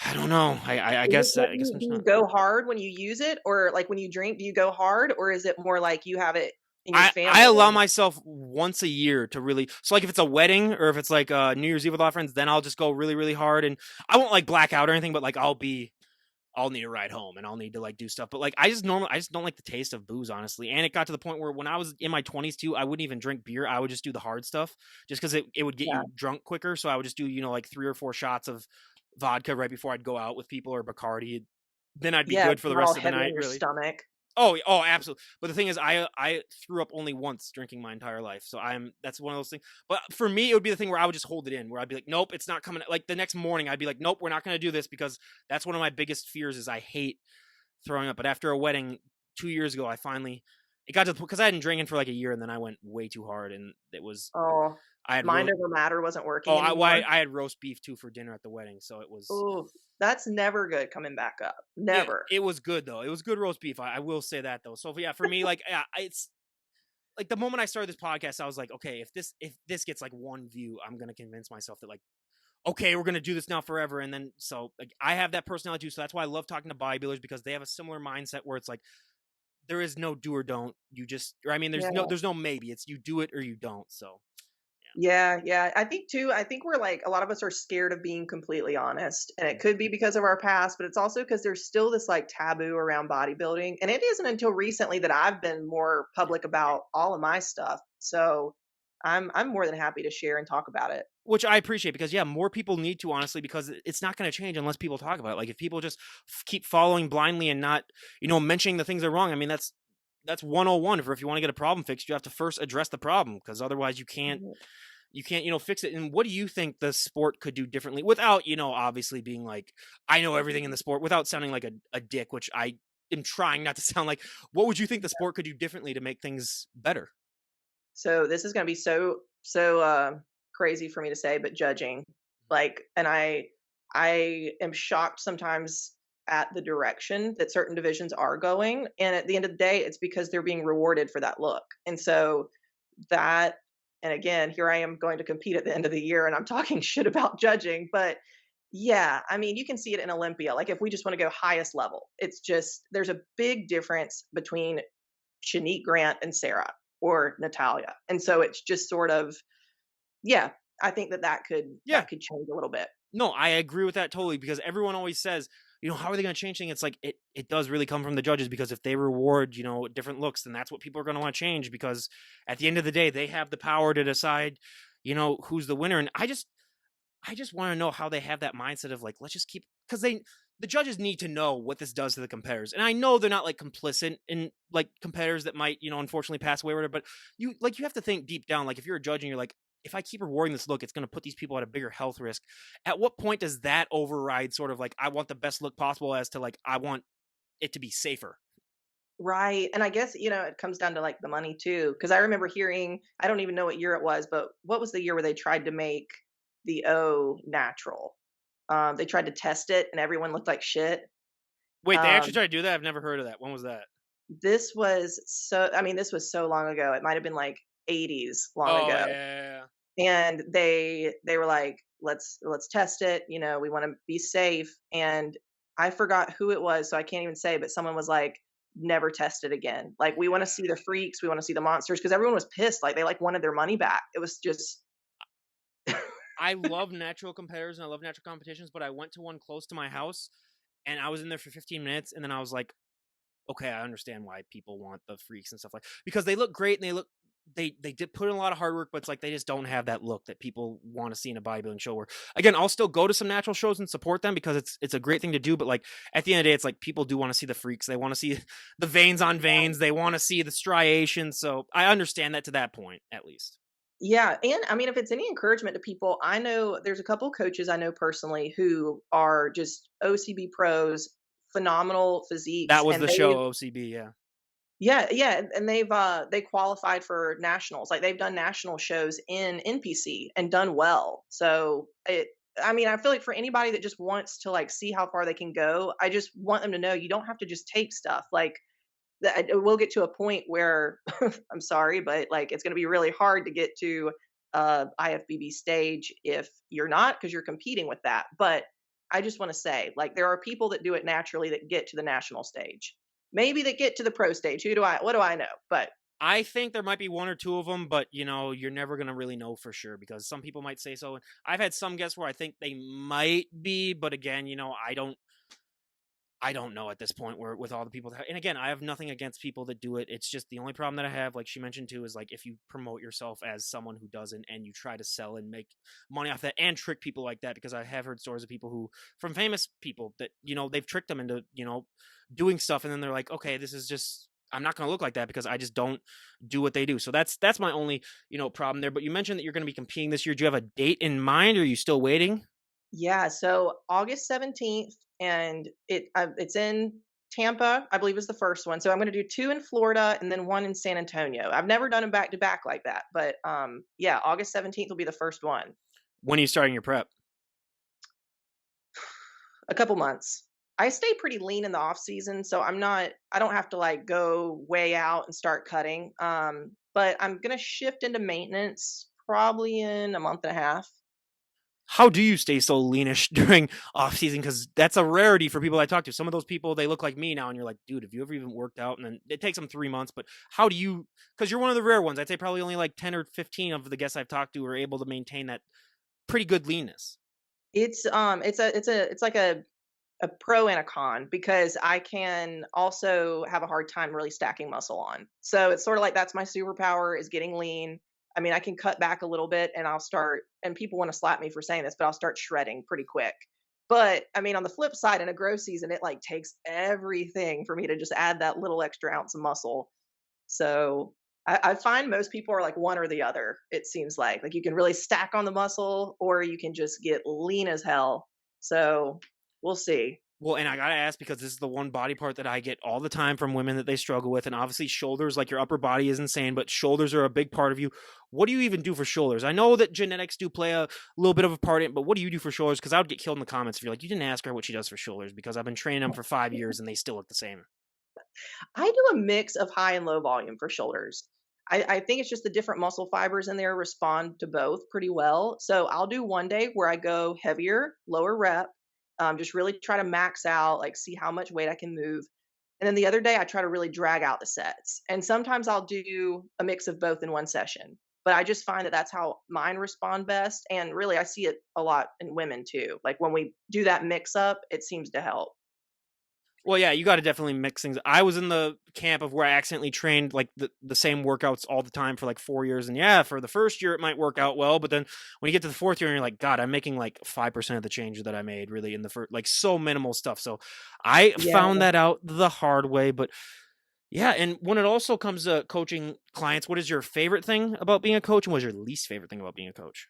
I don't know. I Is it guess that I guess I'm do just you not. go hard when you use it? Or, like, when you drink, do you go hard? Or is it more like you have it in your I family allow and myself once a year to really so like if it's a wedding or if it's like New Year's Eve with a lot of friends, then I'll just go really really hard and I won't like black out or anything, but like I'll need a ride home and I'll need to like do stuff. But like I just don't like the taste of booze, honestly. And it got to the point where when I was in my 20s too, I wouldn't even drink beer. I would just do the hard stuff just because it would get yeah, you drunk quicker. So I would just do, like 3 or 4 shots of vodka right before I'd go out with people or Bacardi. Then I'd be yeah, good it's for the not all rest of the heavy on night, your really. stomach. Oh, absolutely. But the thing is, I threw up only once drinking my entire life, so that's one of those things. But for me, it would be the thing where I would just hold it in, where I'd be like, nope, it's not coming. Like the next morning, I'd be like, nope, we're not going to do this because that's one of my biggest fears is I hate throwing up. But after a wedding 2 years ago, it got to the because I hadn't drinking for like a year, and then I went way too hard, and Oh, I had mind over matter wasn't oh working I well, anymore. I had roast beef too for dinner at the wedding, so it was. Oh, that's never good coming back up. It Never. it was good though. It was good roast beef. I will say that though. So yeah, for me, like yeah, it's like the moment I started this podcast, I was like, okay, if this gets like one view, I'm gonna convince myself that like, okay, we're gonna do this now forever. And then so like I have that personality too. So that's why I love talking to bodybuilders because they have a similar mindset where it's like there is no do or don't. You just or I mean Yeah. there's no maybe. It's you do it or you don't. So Yeah, yeah. I think we're like a lot of us are scared of being completely honest. And it could be because of our past, but it's also because there's still this like taboo around bodybuilding. And it isn't until recently that I've been more yeah. public about all of my stuff. So I'm more than happy to share and talk about it. Which I appreciate because yeah, more people need to honestly because it's not going to change unless people talk about it. Like if people just keep following blindly and not, mentioning the things that are wrong. I mean, that's 101 for if you want to get a problem fixed, you have to first address the problem because otherwise you can't Mhm. You can't, fix it. And what do you think the sport could do differently without, obviously being like, I know everything in the sport, without sounding like a dick, which I am trying not to sound like. What would you think the sport could do differently to make things better? So this is going to be so crazy for me to say, but judging, like, and I am shocked sometimes at the direction that certain divisions are going, and at the end of the day, it's because they're being rewarded for that look, and so that, and again, here I am going to compete at the end of the year, and I'm talking shit about judging, but yeah, I mean, you can see it in Olympia. Like, if we just want to go highest level, it's just there's a big difference between Shanique Grant and Sarah or Natalia. And so it's just sort of, yeah, I think that Yeah. that could change a little bit. No, I agree with that totally because everyone always says, how are they going to change things? It's like it does really come from the judges because if they reward, different looks, then that's what people are going to want to change because at the end of the day, they have the power to decide, who's the winner. And I just want to know how they have that mindset of like, let's just keep, because the judges need to know what this does to the competitors. And I know they're not like complicit in like competitors that might, unfortunately pass away or whatever, but you have to think deep down, like if you're a judge and you're like, if I keep rewarding this look, it's going to put these people at a bigger health risk. At what point does that override sort of like, I want the best look possible as to like, I want it to be safer? Right. And I guess, it comes down to like the money too. Cause I remember hearing, I don't even know what year it was, but what was the year where they tried to make the O natural? They tried to test it and everyone looked like shit. Wait, they actually Um, try to do that? I've never heard of that. When was that? this was so long ago. It might have been like 80s long Oh, ago. yeah. And they were like, let's test it, we want to be safe. And I forgot who it was, so I can't even say, but someone was like, never test it again, like, we want to see the freaks, we want to see the monsters, because everyone was pissed, like they like wanted their money back. It was just I love natural competitors and I love natural competitions, but I went to one close to my house and I was in there for 15 minutes and then I was like, okay, I understand why people want the freaks and stuff like because they look great and they did put in a lot of hard work, but it's like they just don't have that look that people want to see in a bodybuilding show. Where again, I'll still go to some natural shows and support them because it's a great thing to do. But like at the end of the day, it's like people do want to see the freaks. They want to see the veins on veins. They want to see the striations. So I understand that to that point, at least. yeah. And I mean, if it's any encouragement to people, I know there's a couple coaches I know personally who are just OCB pros, phenomenal physiques, That was and the show OCB. Yeah. yeah, yeah, and they qualified for nationals. Like, they've done national shows in NPC and done well. So I mean, I feel like for anybody that just wants to like see how far they can go, I just want them to know you don't have to just take stuff. Like, it will get to a point where I'm sorry, but like it's going to be really hard to get to IFBB stage if you're not, because you're competing with that. But I just want to say, like, there are people that do it naturally that get to the national stage. Maybe that get to the pro stage. What do I know? But I think there might be one or two of them, but you're never gonna really know for sure because some people might say so. And I've had some guests where I think they might be, but again, I don't know at this point where with all the people that, and again, I have nothing against people that do it. It's just the only problem that I have, like she mentioned too, is like if you promote yourself as someone who doesn't and you try to sell and make money off that and trick people like that, because I have heard stories of people who, from famous people that, they've tricked them into, doing stuff. And then they're like, okay, this is just, I'm not going to look like that because I just don't do what they do. So that's my only, problem there. But you mentioned that you're going to be competing this year. Do you have a date in mind or are you still waiting? yeah, so August 17th, and it's in Tampa, I believe is the first one. So I'm going to do two in Florida and then one in San Antonio. I've never done them back to back like that, but yeah, August 17th will be the first one. When are you starting your prep? A couple months. I stay pretty lean in the off season, so I don't have to like go way out and start cutting. But I'm gonna shift into maintenance probably in a month and a half. How do you stay so leanish during off season? Because that's a rarity for people I talk to. Some of those people, they look like me now, and you're like, dude, have you ever even worked out? And then it takes them 3 months. But how do you? Because you're one of the rare ones. I'd say probably only like 10 or 15 of the guests I've talked to are able to maintain that pretty good leanness. It's like a pro and a con, because I can also have a hard time really stacking muscle on. So it's sort of like that's my superpower, is getting lean. I mean, I can cut back a little bit and I'll start, and people want to slap me for saying this, but I'll start shredding pretty quick. But I mean, on the flip side, in a growth season, it like takes everything for me to just add that little extra ounce of muscle. So I find most people are like one or the other, it seems like you can really stack on the muscle or you can just get lean as hell. So we'll see. Well, and I gotta ask because this is the one body part that I get all the time from women that they struggle with, and obviously shoulders, like your upper body is insane, but shoulders are a big part of you. What do you even do for shoulders? I know that genetics do play a little bit of a part in it, but what do you do for shoulders? Because I would get killed in the comments if you're like, you didn't ask her what she does for shoulders because I've been training them for 5 years and they still look the same. I do a mix of high and low volume for shoulders. I think it's just the different muscle fibers in there respond to both pretty well. So I'll do one day where I go heavier, lower rep, just really try to max out, like see how much weight I can move. And then the other day, I try to really drag out the sets. And sometimes I'll do a mix of both in one session. But I just find that that's how mine respond best. And really, I see it a lot in women too. Like when we do that mix up, it seems to help. Well, yeah, you got to definitely mix things. I was in the camp of where I accidentally trained like the same workouts all the time for like 4 years. And yeah, for the first year, it might work out well. But then when you get to the fourth year and you're like, God, I'm making like 5% of the change that I made really in the first, like so minimal stuff. So I Yeah. found that out the hard way. But yeah, and when it also comes to coaching clients, what is your favorite thing about being a coach? And what is your least favorite thing about being a coach?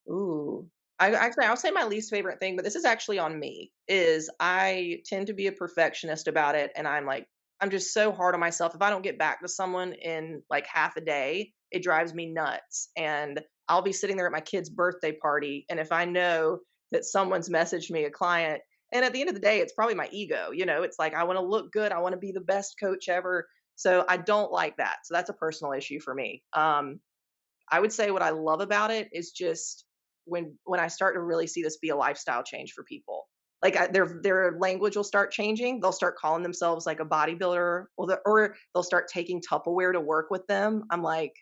Ooh. I'll say my least favorite thing, but this is actually on me, is I tend to be a perfectionist about it. And I'm just so hard on myself. If I don't get back to someone in like half a day, it drives me nuts. And I'll be sitting there at my kid's birthday party. And if I know that someone's messaged me, a client, and at the end of the day, it's probably my ego, it's like I want to look good. I want to be the best coach ever. So I don't like that. So that's a personal issue for me. I would say what I love about it is just when I start to really see this be a lifestyle change for people. Like their language will start changing. They'll start calling themselves like a bodybuilder, or they'll start taking Tupperware to work with them. I'm like,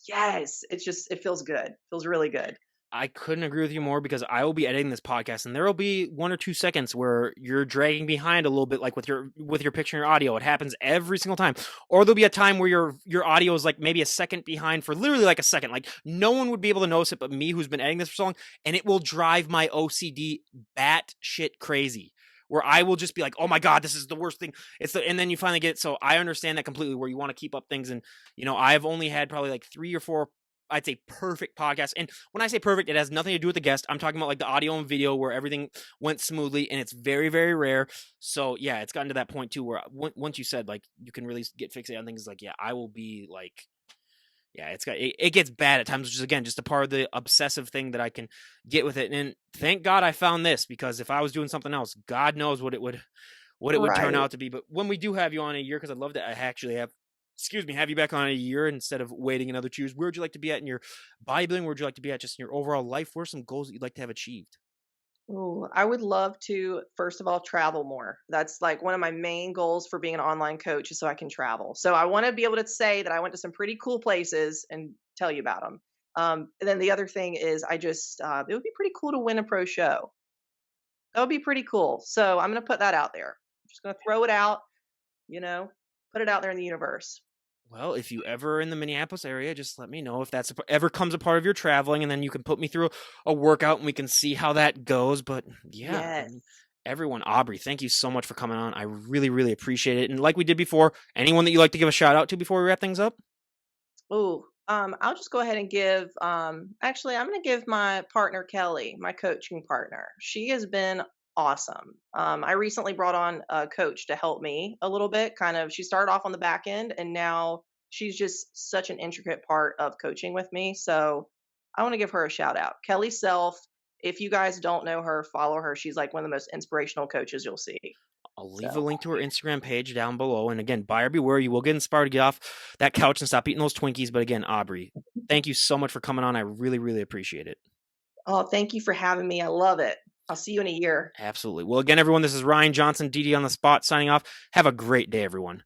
yes, it feels good. Feels really good. I couldn't agree with you more because I will be editing this podcast and there will be 1 or 2 seconds where you're dragging behind a little bit, like with your picture and your audio. It happens every single time. Or there'll be a time where your audio is like maybe a second behind for literally like a second. Like no one would be able to notice it but me who's been editing this for so long, and it will drive my OCD bat shit crazy. Where I will just be like, oh my God, this is the worst thing. And then you finally get it. So I understand that completely where you want to keep up things. And, I've only had probably like 3 or 4 I'd say perfect podcast. And when I say perfect, it has nothing to do with the guest. I'm talking about like the audio and video where everything went smoothly, and it's very, very rare. So yeah, it's gotten to that point too where once you said like you can really get fixated on things, like yeah, I will be like, yeah, it gets bad at times, which is again just a part of the obsessive thing that I can get with it. And thank God I found this, because if I was doing something else, God knows what it would turn Right. out to be. But when we do have you on a year, because I'd love to actually have you back on a year instead of waiting another 2 years. Where would you like to be at in your bodybuilding? Where would you like to be at just in your overall life? What are some goals that you'd like to have achieved? Ooh, I would love to, first of all, travel more. That's like one of my main goals for being an online coach is so I can travel. So I want to be able to say that I went to some pretty cool places and tell you about them. And then the other thing is, it would be pretty cool to win a pro show. That would be pretty cool. So I'm going to put that out there. I'm just going to throw it out, you know, put it out there in the universe. Well, if you ever are in the Minneapolis area, just let me know if that's ever comes a part of your traveling, and then you can put me through a workout and we can see how that goes. But yeah, I Yes. mean, everyone, Aubrey, thank you so much for coming on. I really, really appreciate it. And like we did before, anyone that you like to give a shout out to before we wrap things up? Ooh, I'll just go ahead and give. Actually, I'm going to give my partner Kelly, my coaching partner. She has been awesome. I recently brought on a coach to help me a little bit. Kind of, she started off on the back end, and now she's just such an intricate part of coaching with me. So I want to give her a shout out, Kelly Self. If you guys don't know her, follow her. She's like one of the most inspirational coaches you'll see. I'll leave a So. link to her Instagram page down below. And again, buyer beware, you will get inspired to get off that couch and stop eating those Twinkies. But again, Aubrey, thank you so much for coming on. I really, really appreciate it. Oh, thank you for having me. I love it. I'll see you in a year. Absolutely. Well, again, everyone, this is Ryan Johnson, DD on the spot, signing off. Have a great day, everyone.